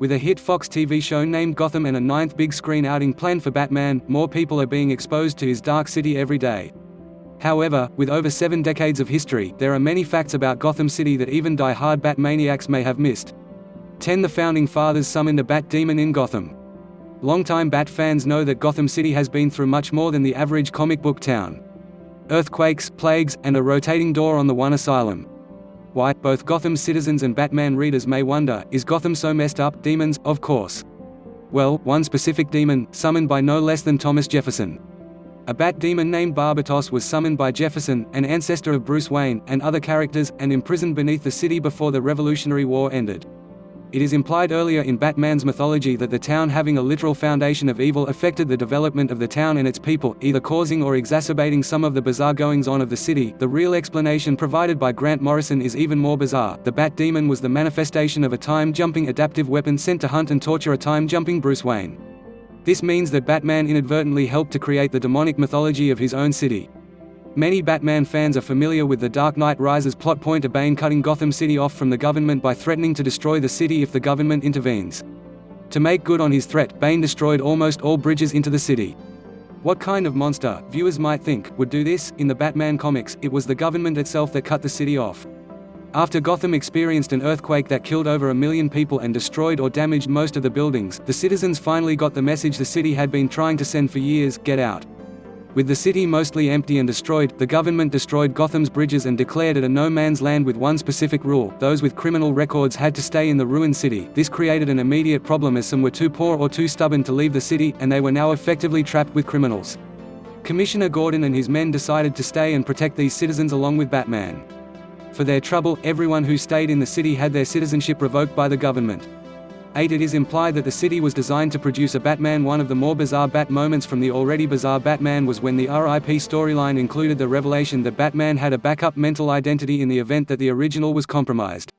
With a hit Fox TV show named Gotham and a ninth big screen outing planned for Batman, more people are being exposed to his dark city every day. However, with over 7 decades of history, there are many facts about Gotham City that even die-hard Bat-maniacs may have missed. 10. The Founding Fathers summoned a Bat demon in Gotham. Longtime Bat fans know that Gotham City has been through much more than the average comic book town. Earthquakes, plagues, and a rotating door on the one asylum. Why? Both Gotham's citizens and Batman readers may wonder, is Gotham so messed up? Demons, of course. Well, one specific demon, summoned by no less than Thomas Jefferson. A Bat demon named Barbatos was summoned by Jefferson, an ancestor of Bruce Wayne, and other characters, and imprisoned beneath the city before the Revolutionary War ended. It is implied earlier in Batman's mythology that the town having a literal foundation of evil affected the development of the town and its people, either causing or exacerbating some of the bizarre goings-on of the city. The real explanation provided by Grant Morrison is even more bizarre. The Bat demon was the manifestation of a time-jumping adaptive weapon sent to hunt and torture a time-jumping Bruce Wayne. This means that Batman inadvertently helped to create the demonic mythology of his own city. Many Batman fans are familiar with The Dark Knight Rises plot point of Bane cutting Gotham City off from the government by threatening to destroy the city if the government intervenes. To make good on his threat, Bane destroyed almost all bridges into the city. What kind of monster, viewers might think, would do this? In the Batman comics, it was the government itself that cut the city off. After Gotham experienced an earthquake that killed over 1 million people and destroyed or damaged most of the buildings, the citizens finally got the message the city had been trying to send for years: get out. With the city mostly empty and destroyed, the government destroyed Gotham's bridges and declared it a no-man's land with one specific rule: those with criminal records had to stay in the ruined city. This created an immediate problem as some were too poor or too stubborn to leave the city, and they were now effectively trapped with criminals. Commissioner Gordon and his men decided to stay and protect these citizens along with Batman. For their trouble, everyone who stayed in the city had their citizenship revoked by the government. 8. It is implied that the city was designed to produce a Batman. One of the more bizarre Bat moments from the already bizarre Batman was when the RIP storyline included the revelation that Batman had a backup mental identity in the event that the original was compromised.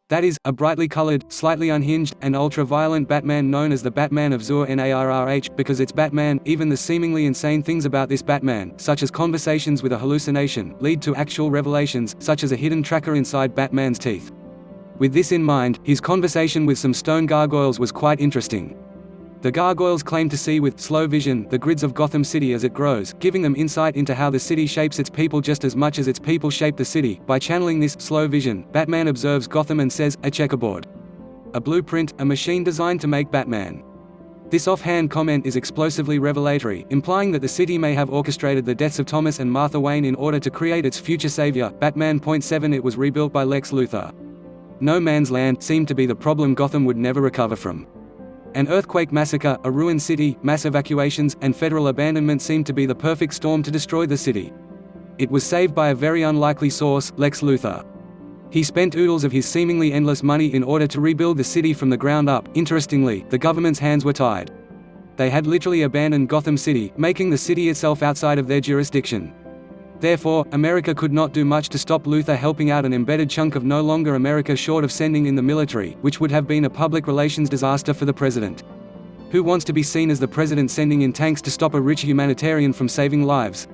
That is, a brightly colored, slightly unhinged, and ultra-violent Batman known as the Batman of Zur Narrh. Because it's Batman, even the seemingly insane things about this Batman, such as conversations with a hallucination, lead to actual revelations, such as a hidden tracker inside Batman's teeth. With this in mind, his conversation with some stone gargoyles was quite interesting. The gargoyles claim to see with slow vision the grids of Gotham City as it grows, giving them insight into how the city shapes its people just as much as its people shape the city. By channeling this slow vision, Batman observes Gotham and says, "A checkerboard. A blueprint, a machine designed to make Batman." This offhand comment is explosively revelatory, implying that the city may have orchestrated the deaths of Thomas and Martha Wayne in order to create its future savior, Batman. 7. It was rebuilt by Lex Luthor. No man's land seemed to be the problem Gotham would never recover from. An earthquake massacre, a ruined city, mass evacuations, and federal abandonment seemed to be the perfect storm to destroy the city. It was saved by a very unlikely source, Lex Luthor. He spent oodles of his seemingly endless money in order to rebuild the city from the ground up. Interestingly, the government's hands were tied. They had literally abandoned Gotham City, making the city itself outside of their jurisdiction. Therefore, America could not do much to stop Luthor helping out an embedded chunk of no longer America short of sending in the military, which would have been a public relations disaster for the president. Who wants to be seen as the president sending in tanks to stop a rich humanitarian from saving lives?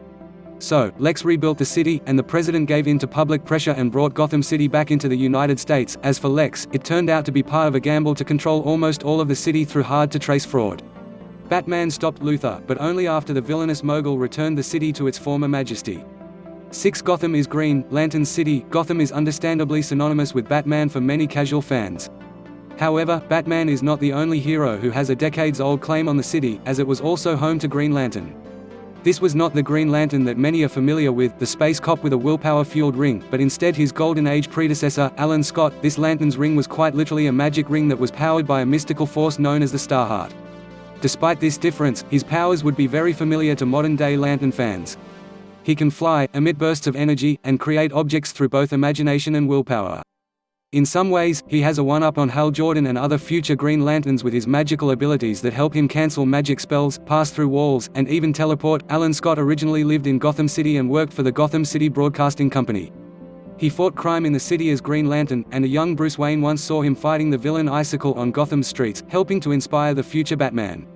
So, Lex rebuilt the city, and the president gave in to public pressure and brought Gotham City back into the United States. As for Lex, it turned out to be part of a gamble to control almost all of the city through hard-to-trace fraud. Batman stopped Luthor, but only after the villainous mogul returned the city to its former majesty. 6. Gotham is Green Lantern City. Gotham is understandably synonymous with Batman for many casual fans. However, Batman is not the only hero who has a decades-old claim on the city, as it was also home to Green Lantern. This was not the Green Lantern that many are familiar with, the space cop with a willpower-fueled ring, but instead his Golden Age predecessor, Alan Scott. This Lantern's ring was quite literally a magic ring that was powered by a mystical force known as the Starheart. Despite this difference, his powers would be very familiar to modern-day Lantern fans. He can fly, emit bursts of energy, and create objects through both imagination and willpower. In some ways, he has a one-up on Hal Jordan and other future Green Lanterns with his magical abilities that help him cancel magic spells, pass through walls, and even teleport. Alan Scott originally lived in Gotham City and worked for the Gotham City Broadcasting Company. He fought crime in the city as Green Lantern, and a young Bruce Wayne once saw him fighting the villain Icicle on Gotham's streets, helping to inspire the future Batman.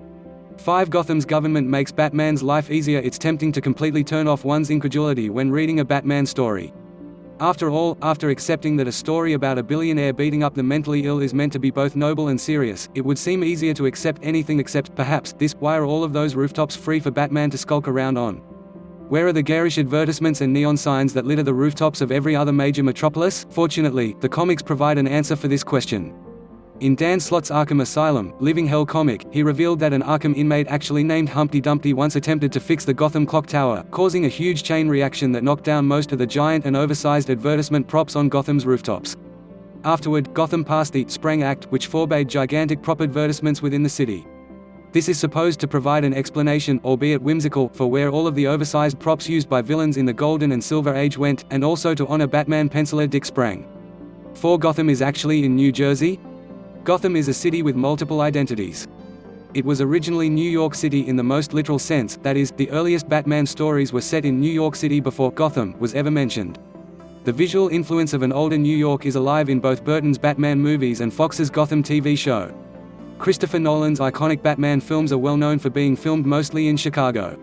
5. Gotham's government makes Batman's life easier. It's tempting to completely turn off one's incredulity when reading a Batman story. After all, after accepting that a story about a billionaire beating up the mentally ill is meant to be both noble and serious, it would seem easier to accept anything except, perhaps, this. Why are all of those rooftops free for Batman to skulk around on? Where are the garish advertisements and neon signs that litter the rooftops of every other major metropolis? Fortunately, the comics provide an answer for this question. In Dan Slott's Arkham Asylum, Living Hell comic, he revealed that an Arkham inmate actually named Humpty Dumpty once attempted to fix the Gotham clock tower, causing a huge chain reaction that knocked down most of the giant and oversized advertisement props on Gotham's rooftops. Afterward, Gotham passed the Sprang Act, which forbade gigantic prop advertisements within the city. This is supposed to provide an explanation, albeit whimsical, for where all of the oversized props used by villains in the Golden and Silver Age went, and also to honor Batman penciler Dick Sprang. For Gotham is actually in New Jersey? Gotham is a city with multiple identities. It was originally New York City in the most literal sense, that is, the earliest Batman stories were set in New York City before Gotham was ever mentioned. The visual influence of an older New York is alive in both Burton's Batman movies and Fox's Gotham TV show. Christopher Nolan's iconic Batman films are well known for being filmed mostly in Chicago.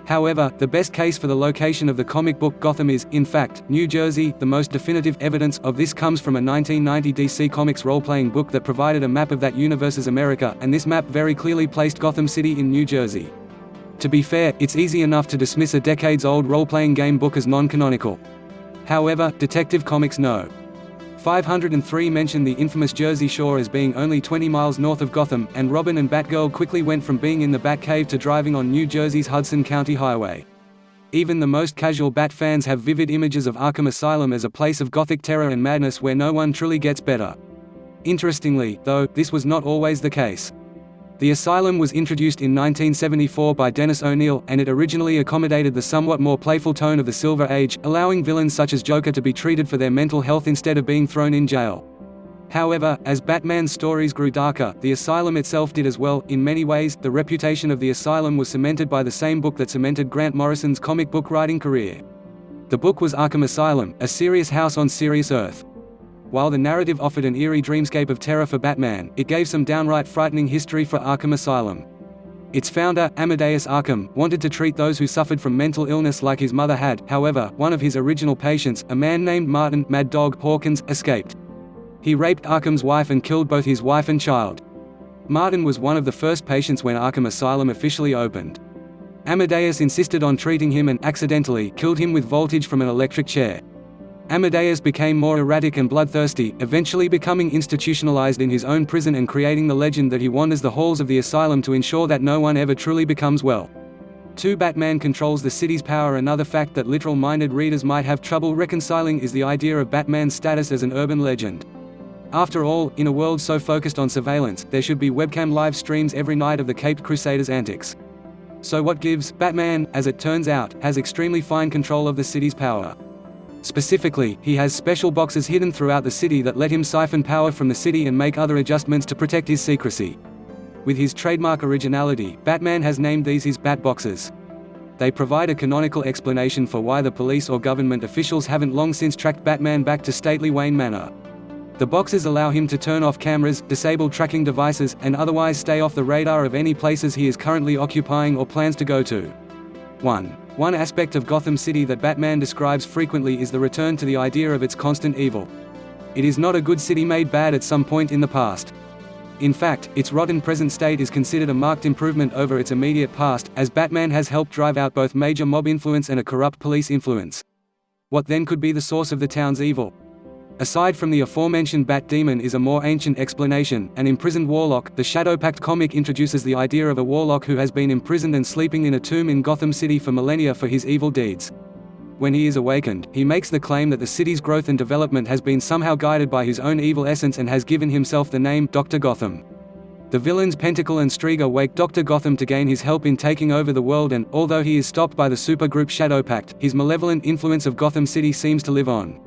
However, the best case for the location of the comic book Gotham is, in fact, New Jersey. The most definitive evidence of this comes from a 1990 DC Comics role-playing book that provided a map of that universe's America, and this map very clearly placed Gotham City in New Jersey. To be fair, it's easy enough to dismiss a decades-old role-playing game book as non-canonical. However, Detective Comics No. 503 mentioned the infamous Jersey Shore as being only 20 miles north of Gotham, and Robin and Batgirl quickly went from being in the Batcave to driving on New Jersey's Hudson County Highway. Even the most casual Bat fans have vivid images of Arkham Asylum as a place of gothic terror and madness where no one truly gets better. Interestingly, though, this was not always the case. The asylum was introduced in 1974 by Dennis O'Neil, and it originally accommodated the somewhat more playful tone of the Silver Age, allowing villains such as Joker to be treated for their mental health instead of being thrown in jail. However, as Batman's stories grew darker, the asylum itself did as well. In many ways, the reputation of the asylum was cemented by the same book that cemented Grant Morrison's comic book writing career. The book was Arkham Asylum, a serious house on serious Earth. While the narrative offered an eerie dreamscape of terror for Batman, it gave some downright frightening history for Arkham Asylum. Its founder, Amadeus Arkham, wanted to treat those who suffered from mental illness like his mother had. However, one of his original patients, a man named Martin "Mad Dog" Hawkins, escaped. He raped Arkham's wife and killed both his wife and child. Martin was one of the first patients when Arkham Asylum officially opened. Amadeus insisted on treating him and accidentally killed him with voltage from an electric chair. Amadeus became more erratic and bloodthirsty, eventually becoming institutionalized in his own prison and creating the legend that he wanders the halls of the asylum to ensure that no one ever truly becomes well. 2. Batman controls the city's power. Another fact that literal-minded readers might have trouble reconciling is the idea of Batman's status as an urban legend. After all, in a world so focused on surveillance, there should be webcam live streams every night of the Caped Crusaders' antics. So what gives? Batman, as it turns out, has extremely fine control of the city's power. Specifically, he has special boxes hidden throughout the city that let him siphon power from the city and make other adjustments to protect his secrecy. With his trademark originality, Batman has named these his Bat Boxes. They provide a canonical explanation for why the police or government officials haven't long since tracked Batman back to stately Wayne Manor. The boxes allow him to turn off cameras, disable tracking devices, and otherwise stay off the radar of any places he is currently occupying or plans to go to. 1 aspect of Gotham City that Batman describes frequently is the return to the idea of its constant evil. It is not a good city made bad at some point in the past. In fact, its rotten present state is considered a marked improvement over its immediate past, as Batman has helped drive out both major mob influence and a corrupt police influence. What then could be the source of the town's evil? Aside from the aforementioned Bat-demon is a more ancient explanation, an imprisoned warlock. The Shadow Pact comic introduces the idea of a warlock who has been imprisoned and sleeping in a tomb in Gotham City for millennia for his evil deeds. When he is awakened, he makes the claim that the city's growth and development has been somehow guided by his own evil essence and has given himself the name Dr. Gotham. The villains Pentacle and Striga wake Dr. Gotham to gain his help in taking over the world, and, although he is stopped by the supergroup Shadow Pact, his malevolent influence of Gotham City seems to live on.